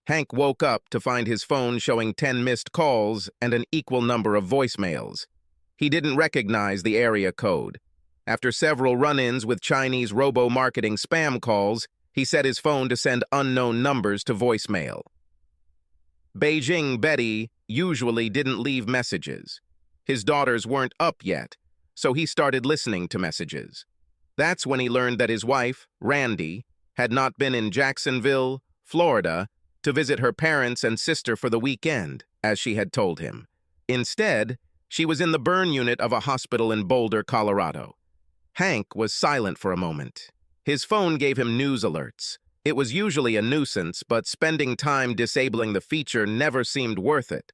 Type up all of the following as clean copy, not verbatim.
Hank woke up to find his phone showing 10 missed calls and an equal number of voicemails. He didn't recognize the area code. After several run-ins with Chinese robo-marketing spam calls, he set his phone to send unknown numbers to voicemail. Beijing Betty usually didn't leave messages. His daughters weren't up yet, so he started listening to messages. That's when he learned that his wife, Randy, had not been in Jacksonville, Florida, to visit her parents and sister for the weekend, as she had told him. Instead, she was in the burn unit of a hospital in Boulder, Colorado. Hank was silent for a moment. His phone gave him news alerts. It was usually a nuisance, but spending time disabling the feature never seemed worth it.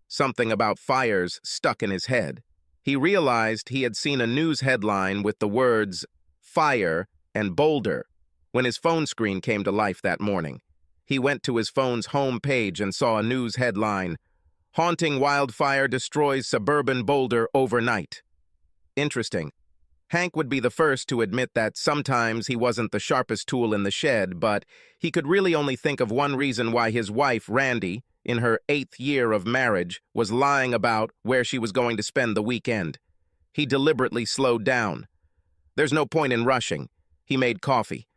Something about fires stuck in his head. He realized he had seen a news headline with the words, "Fire" and "Boulder," when his phone screen came to life that morning. He went to his phone's home page and saw a news headline, "Haunting wildfire destroys suburban Boulder overnight." Interesting. Hank would be the first to admit that sometimes he wasn't the sharpest tool in the shed, but he could really only think of one reason why his wife, Randy, in her 8th year of marriage, was lying about where she was going to spend the weekend. He deliberately slowed down. There's no point in rushing. He made coffee.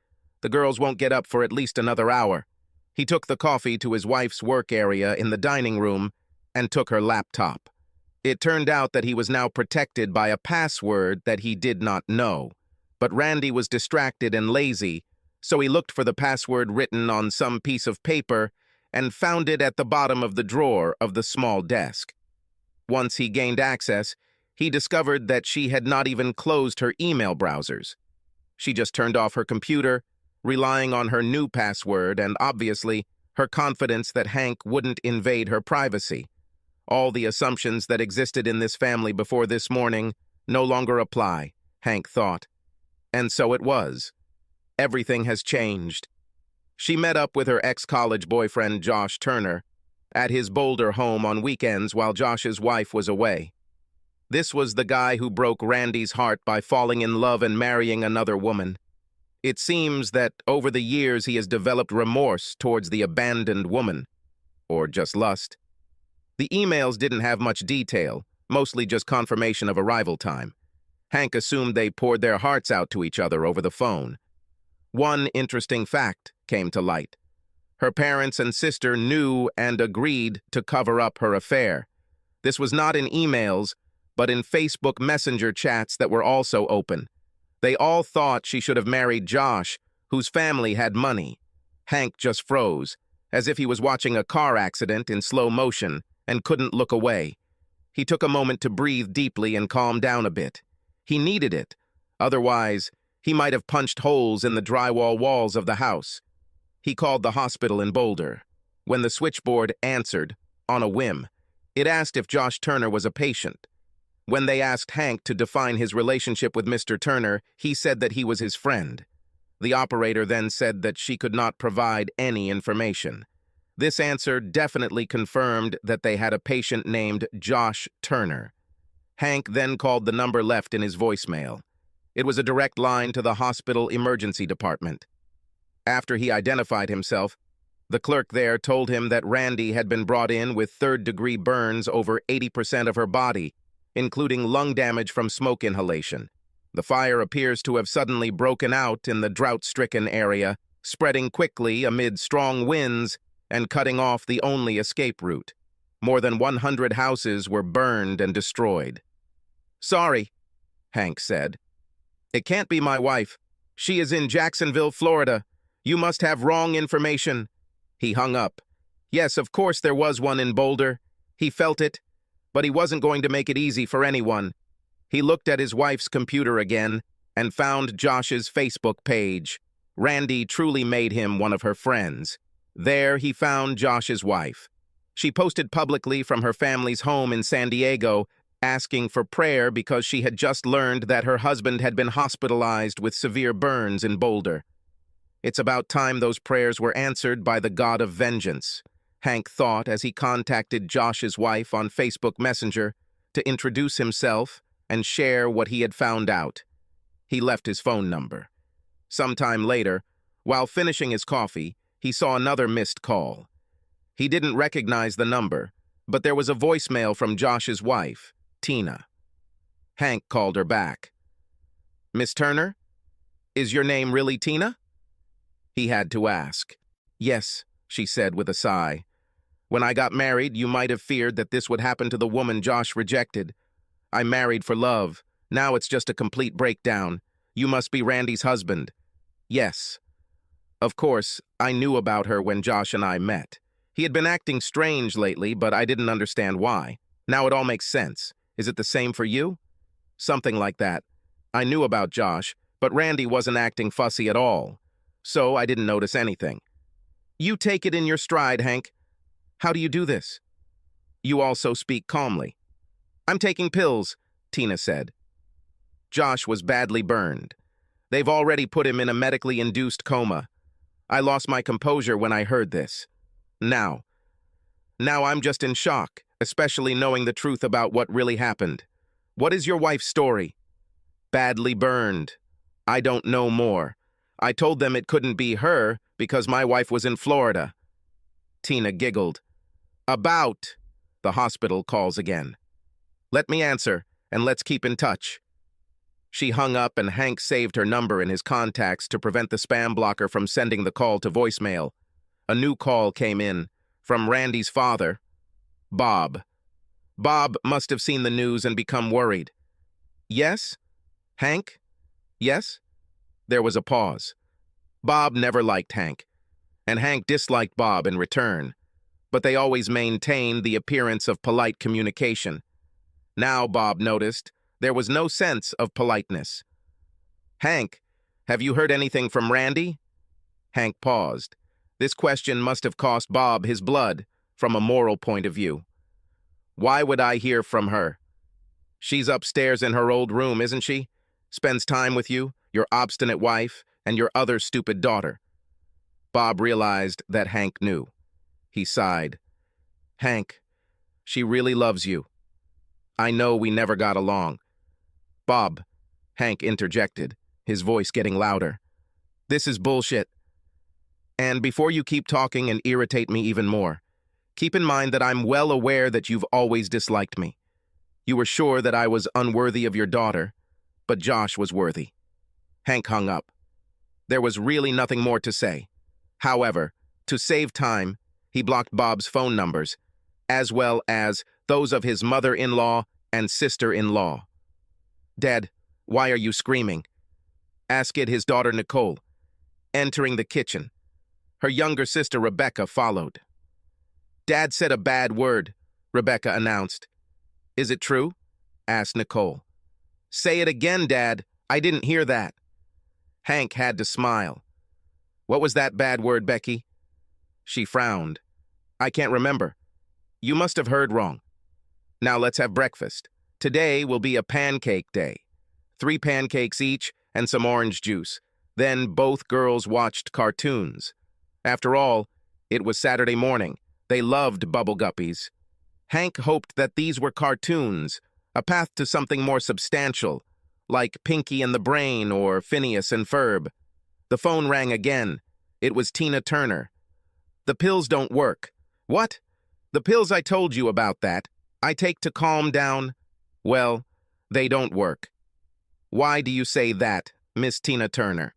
The girls won't get up for at least another hour. He took the coffee to his wife's work area in the dining room and took her laptop. It turned out that he was now protected by a password that he did not know. But Randy was distracted and lazy, so he looked for the password written on some piece of paper and found it at the bottom of the drawer of the small desk. Once he gained access, he discovered that she had not even closed her email browsers. She just turned off her computer, relying on her new password and, obviously, her confidence that Hank wouldn't invade her privacy. All the assumptions that existed in this family before this morning no longer apply, Hank thought. And so it was. Everything has changed. She met up with her ex-college boyfriend, Josh Turner, at his Boulder home on weekends while Josh's wife was away. This was the guy who broke Randy's heart by falling in love and marrying another woman. It seems that over the years he has developed remorse towards the abandoned woman, or just lust. The emails didn't have much detail, mostly just confirmation of arrival time. Hank assumed they poured their hearts out to each other over the phone. One interesting fact came to light. Her parents and sister knew and agreed to cover up her affair. This was not in emails, but in Facebook Messenger chats that were also open. They all thought she should have married Josh, whose family had money. Hank just froze, as if he was watching a car accident in slow motion, and couldn't look away. He took a moment to breathe deeply and calm down a bit. He needed it. Otherwise, he might have punched holes in the drywall walls of the house. He called the hospital in Boulder. When the switchboard answered, on a whim, it asked if Josh Turner was a patient. When they asked Hank to define his relationship with Mr. Turner, he said that he was his friend. The operator then said that she could not provide any information. This answer definitely confirmed that they had a patient named Josh Turner. Hank then called the number left in his voicemail. It was a direct line to the hospital emergency department. After he identified himself, the clerk there told him that Randy had been brought in with third-degree burns over 80% of her body, including lung damage from smoke inhalation. The fire appears to have suddenly broken out in the drought-stricken area, spreading quickly amid strong winds and cutting off the only escape route. More than 100 houses were burned and destroyed. "Sorry," Hank said. "It can't be my wife. She is in Jacksonville, Florida. You must have wrong information." He hung up. Yes, of course there was one in Boulder. He felt it, but he wasn't going to make it easy for anyone. He looked at his wife's computer again and found Josh's Facebook page. Randy truly made him one of her friends. There he found Josh's wife. She posted publicly from her family's home in San Diego, asking for prayer because she had just learned that her husband had been hospitalized with severe burns in Boulder. It's about time those prayers were answered by the God of vengeance, Hank thought as he contacted Josh's wife on Facebook Messenger to introduce himself and share what he had found out. He left his phone number. Sometime later, while finishing his coffee, he saw another missed call. He didn't recognize the number, but there was a voicemail from Josh's wife, Tina. Hank called her back. "Miss Turner? Is your name really Tina?" He had to ask. "Yes," she said with a sigh. "When I got married, you might have feared that this would happen to the woman Josh rejected. I married for love. Now it's just a complete breakdown. You must be Randy's husband." "Yes." Of course, I knew about her when Josh and I met. He had been acting strange lately, but I didn't understand why. Now it all makes sense. Is it the same for you? Something like that. I knew about Josh, but Randy wasn't acting fussy at all. So I didn't notice anything. You take it in your stride, Hank. How do you do this? You also speak calmly. I'm taking pills, Tina said. Josh was badly burned. They've already put him in a medically induced coma. I lost my composure when I heard this. Now I'm just in shock, especially knowing the truth about what really happened. What is your wife's story? Badly burned. I don't know more. I told them it couldn't be her because my wife was in Florida. Tina giggled. About. The hospital calls again. Let me answer, and let's keep in touch. She hung up and Hank saved her number in his contacts to prevent the spam blocker from sending the call to voicemail. A new call came in, from Randy's father, Bob. Bob must have seen the news and become worried. Yes? Hank? Yes? There was a pause. Bob never liked Hank, and Hank disliked Bob in return, but they always maintained the appearance of polite communication. Now, Bob noticed, there was no sense of politeness. Hank, have you heard anything from Randy? Hank paused. This question must have cost Bob his blood, from a moral point of view. Why would I hear from her? She's upstairs in her old room, isn't she? Spends time with you, your obstinate wife, and your other stupid daughter. Bob realized that Hank knew. He sighed. Hank, she really loves you. I know we never got along. Bob, Hank interjected, his voice getting louder. This is bullshit. And before you keep talking and irritate me even more, keep in mind that I'm well aware that you've always disliked me. You were sure that I was unworthy of your daughter, but Josh was worthy. Hank hung up. There was really nothing more to say. However, to save time, he blocked Bob's phone numbers, as well as those of his mother-in-law and sister-in-law. Dad, why are you screaming? Asked his daughter Nicole, entering the kitchen. Her younger sister Rebecca followed. Dad said a bad word, Rebecca announced. Is it true? Asked Nicole. Say it again, Dad. I didn't hear that. Hank had to smile. What was that bad word, Becky? She frowned. I can't remember. You must have heard wrong. Now let's have breakfast. Today will be a pancake day. 3 pancakes each and some orange juice. Then both girls watched cartoons. After all, it was Saturday morning. They loved Bubble Guppies. Hank hoped that these were cartoons, a path to something more substantial, like Pinky and the Brain or Phineas and Ferb. The phone rang again. It was Tina Turner. The pills don't work. What? The pills I told you about that, I take to calm down? Well, they don't work. Why do you say that, Miss Tina Turner?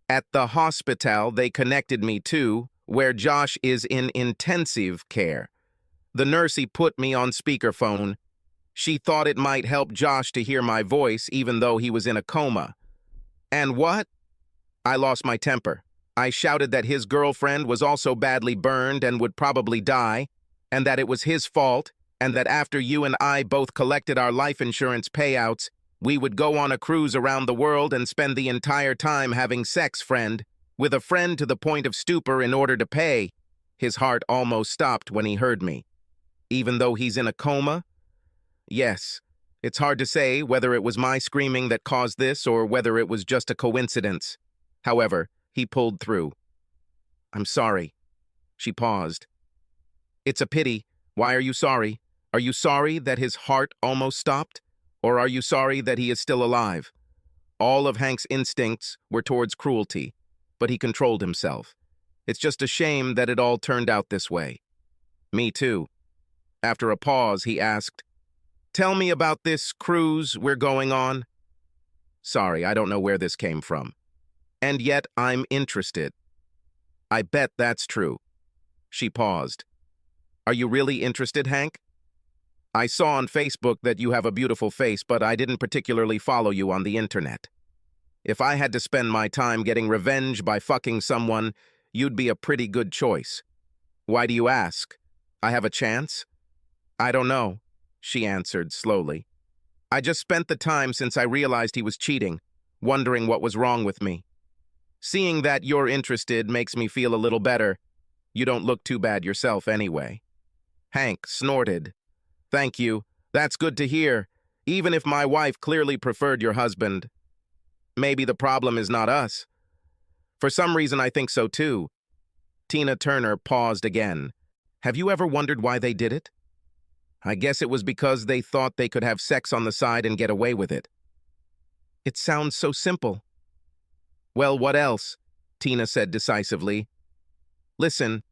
At the hospital they connected me to, where Josh is in intensive care. The nursey put me on speakerphone. She thought it might help Josh to hear my voice even though he was in a coma. And what? I lost my temper. I shouted that his girlfriend was also badly burned and would probably die, and that it was his fault, and that after you and I both collected our life insurance payouts, we would go on a cruise around the world and spend the entire time having sex, friend, with a friend to the point of stupor in order to pay. His heart almost stopped when he heard me. Even though he's in a coma? Yes. It's hard to say whether it was my screaming that caused this or whether it was just a coincidence. However, he pulled through. I'm sorry. She paused. It's a pity. Why are you sorry? Are you sorry that his heart almost stopped? Or are you sorry that he is still alive? All of Hank's instincts were towards cruelty, but he controlled himself. It's just a shame that it all turned out this way. Me too. After a pause, he asked, "Tell me about this cruise we're going on." Sorry, I don't know where this came from. And yet I'm interested. I bet that's true. She paused. Are you really interested, Hank? I saw on Facebook that you have a beautiful face, but I didn't particularly follow you on the internet. If I had to spend my time getting revenge by fucking someone, you'd be a pretty good choice. Why do you ask? I have a chance? I don't know, she answered slowly. I just spent the time since I realized he was cheating, wondering what was wrong with me. Seeing that you're interested makes me feel a little better. You don't look too bad yourself anyway. Hank snorted. Thank you. That's good to hear, even if my wife clearly preferred your husband. Maybe the problem is not us. For some reason, I think so too. Tina Turner paused again. Have you ever wondered why they did it? I guess it was because they thought they could have sex on the side and get away with it. It sounds so simple. Well, what else? Tina said decisively. Listen,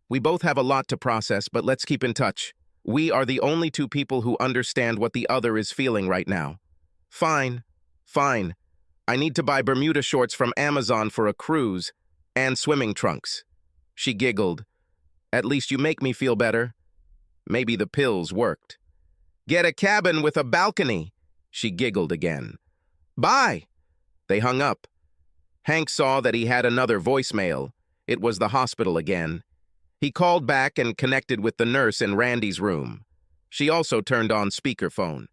we both have a lot to process, but let's keep in touch. We are the only two people who understand what the other is feeling right now. Fine. I need to buy Bermuda shorts from Amazon for a cruise, and swimming trunks. She giggled. At least you make me feel better. Maybe the pills worked. Get a cabin with a balcony. She giggled again. Bye. They hung up. Hank saw that he had another voicemail. It was the hospital again. He called back and connected with the nurse in Randy's room. She also turned on speakerphone.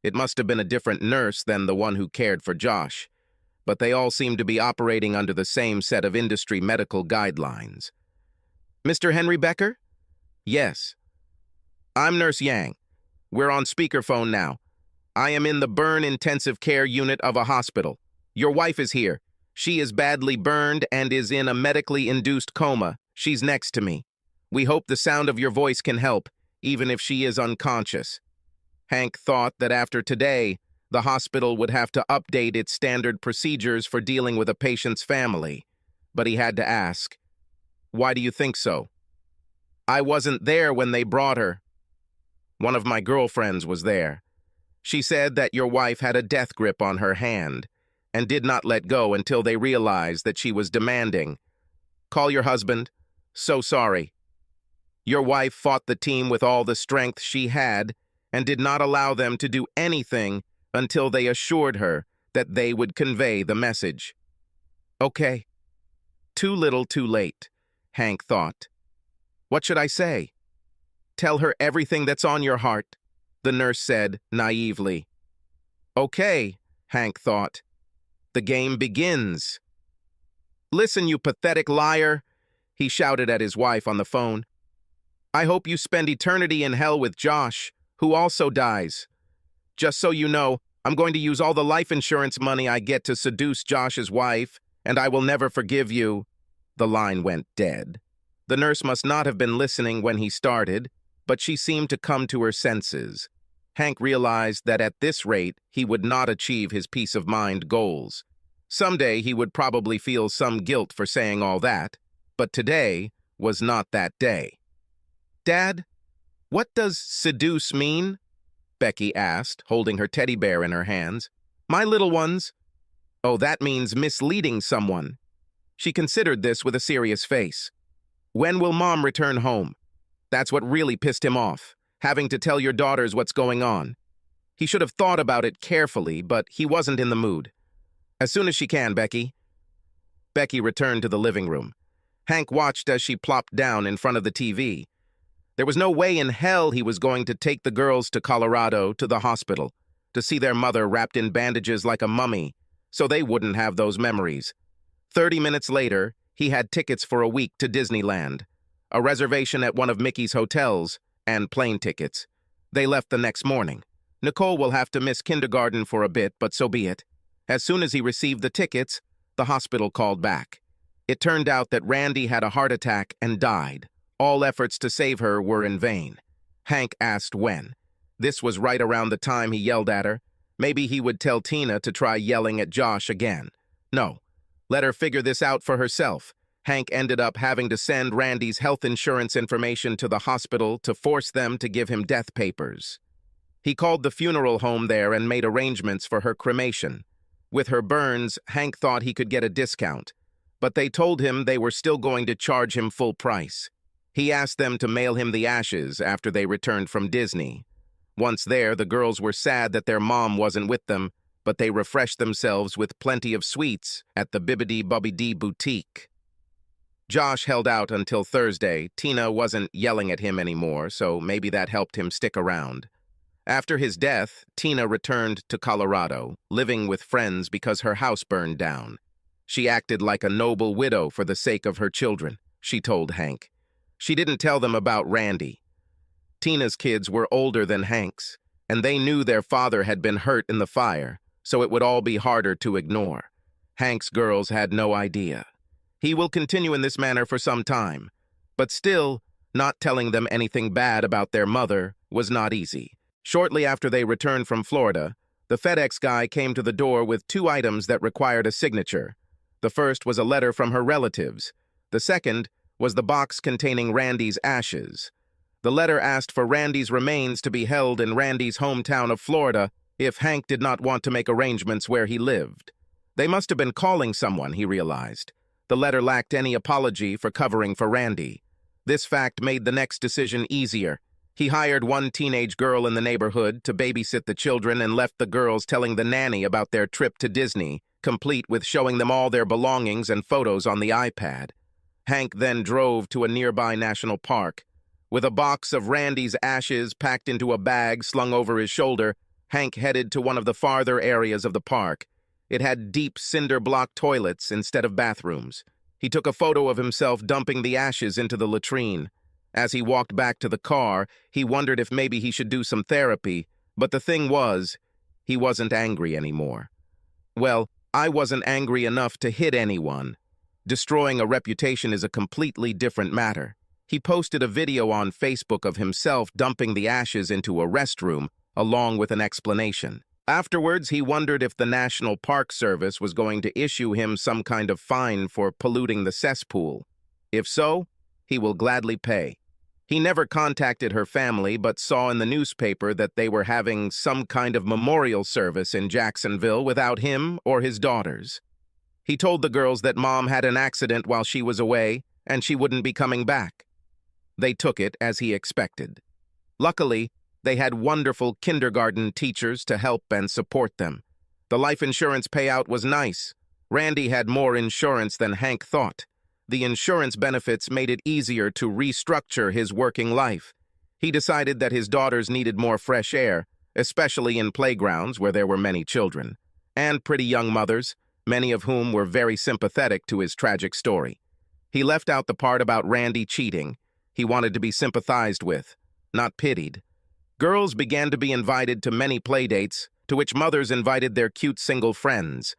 It must have been a different nurse than the one who cared for Josh, but they all seemed to be operating under the same set of industry medical guidelines. Mr. Henry Becker? Yes. I'm Nurse Yang. We're on speakerphone now. I am in the burn intensive care unit of a hospital. Your wife is here. She is badly burned and is in a medically induced coma. She's next to me. We hope the sound of your voice can help, even if she is unconscious. Hank thought that after today, the hospital would have to update its standard procedures for dealing with a patient's family. But he had to ask, why do you think so? I wasn't there when they brought her. One of my girlfriends was there. She said that your wife had a death grip on her hand and did not let go until they realized that she was demanding. Call your husband. So sorry. Your wife fought the team with all the strength she had and did not allow them to do anything until they assured her that they would convey the message. Okay. Too little, too late, Hank thought. What should I say? Tell her everything that's on your heart, the nurse said naively. Okay, Hank thought. The game begins. Listen, you pathetic liar, he shouted at his wife on the phone. I hope you spend eternity in hell with Josh, who also dies. Just so you know, I'm going to use all the life insurance money I get to seduce Josh's wife, and I will never forgive you. The line went dead. The nurse must not have been listening when he started, but she seemed to come to her senses. Hank realized that at this rate, he would not achieve his peace of mind goals. Someday he would probably feel some guilt for saying all that, but today was not that day. Dad, what does seduce mean? Becky asked, holding her teddy bear in her hands. My little ones. Oh, that means misleading someone. She considered this with a serious face. When will Mom return home? That's what really pissed him off, having to tell your daughters what's going on. He should have thought about it carefully, but he wasn't in the mood. As soon as she can, Becky. Becky returned to the living room. Hank watched as she plopped down in front of the TV. There was no way in hell he was going to take the girls to Colorado, to the hospital, to see their mother wrapped in bandages like a mummy, so they wouldn't have those memories. 30 minutes later, he had tickets for a week to Disneyland, a reservation at one of Mickey's hotels, and plane tickets. They left the next morning. Nicole will have to miss kindergarten for a bit, but so be it. As soon as he received the tickets, the hospital called back. It turned out that Randy had a heart attack and died. All efforts to save her were in vain. Hank asked when. This was right around the time he yelled at her. Maybe he would tell Tina to try yelling at Josh again. No, let her figure this out for herself. Hank ended up having to send Randy's health insurance information to the hospital to force them to give him death papers. He called the funeral home there and made arrangements for her cremation. With her burns, Hank thought he could get a discount, but they told him they were still going to charge him full price. He asked them to mail him the ashes after they returned from Disney. Once there, the girls were sad that their mom wasn't with them, but they refreshed themselves with plenty of sweets at the Bibbidi Bobbidi Boutique. Josh held out until Thursday. Tina wasn't yelling at him anymore, so maybe that helped him stick around. After his death, Tina returned to Colorado, living with friends because her house burned down. She acted like a noble widow for the sake of her children, she told Hank. She didn't tell them about Randy. Tina's kids were older than Hank's, and they knew their father had been hurt in the fire, so it would all be harder to ignore. Hank's girls had no idea. He will continue in this manner for some time, but still, not telling them anything bad about their mother was not easy. Shortly after they returned from Florida, the FedEx guy came to the door with 2 items that required a signature. The first was a letter from her relatives. The second was the box containing Randy's ashes. The letter asked for Randy's remains to be held in Randy's hometown of Florida if Hank did not want to make arrangements where he lived. They must have been calling someone, he realized. The letter lacked any apology for covering for Randy. This fact made the next decision easier. He hired one teenage girl in the neighborhood to babysit the children and left the girls telling the nanny about their trip to Disney, complete with showing them all their belongings and photos on the iPad. Hank then drove to a nearby national park. With a box of Randy's ashes packed into a bag slung over his shoulder, Hank headed to one of the farther areas of the park. It had deep cinder-block toilets instead of bathrooms. He took a photo of himself dumping the ashes into the latrine. As he walked back to the car, he wondered if maybe he should do some therapy, but the thing was, he wasn't angry anymore. Well, I wasn't angry enough to hit anyone. Destroying a reputation is a completely different matter. He posted a video on Facebook of himself dumping the ashes into a restroom, along with an explanation. Afterwards, he wondered if the National Park Service was going to issue him some kind of fine for polluting the cesspool. If so, he will gladly pay. He never contacted her family, but saw in the newspaper that they were having some kind of memorial service in Jacksonville without him or his daughters. He told the girls that Mom had an accident while she was away, and she wouldn't be coming back. They took it as he expected. Luckily, they had wonderful kindergarten teachers to help and support them. The life insurance payout was nice. Randy had more insurance than Hank thought. The insurance benefits made it easier to restructure his working life. He decided that his daughters needed more fresh air, especially in playgrounds where there were many children, and pretty young mothers, many of whom were very sympathetic to his tragic story. He left out the part about Randy cheating. He wanted to be sympathized with, not pitied. Girls began to be invited to many playdates, to which mothers invited their cute single friends.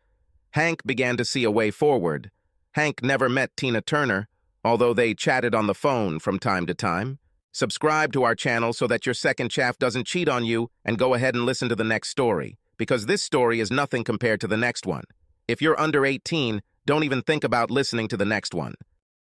Hank began to see a way forward. Hank never met Tina Turner, although they chatted on the phone from time to time. Subscribe to our channel so that your second chaff doesn't cheat on you, and go ahead and listen to the next story, because this story is nothing compared to the next one. If you're under 18, don't even think about listening to the next one.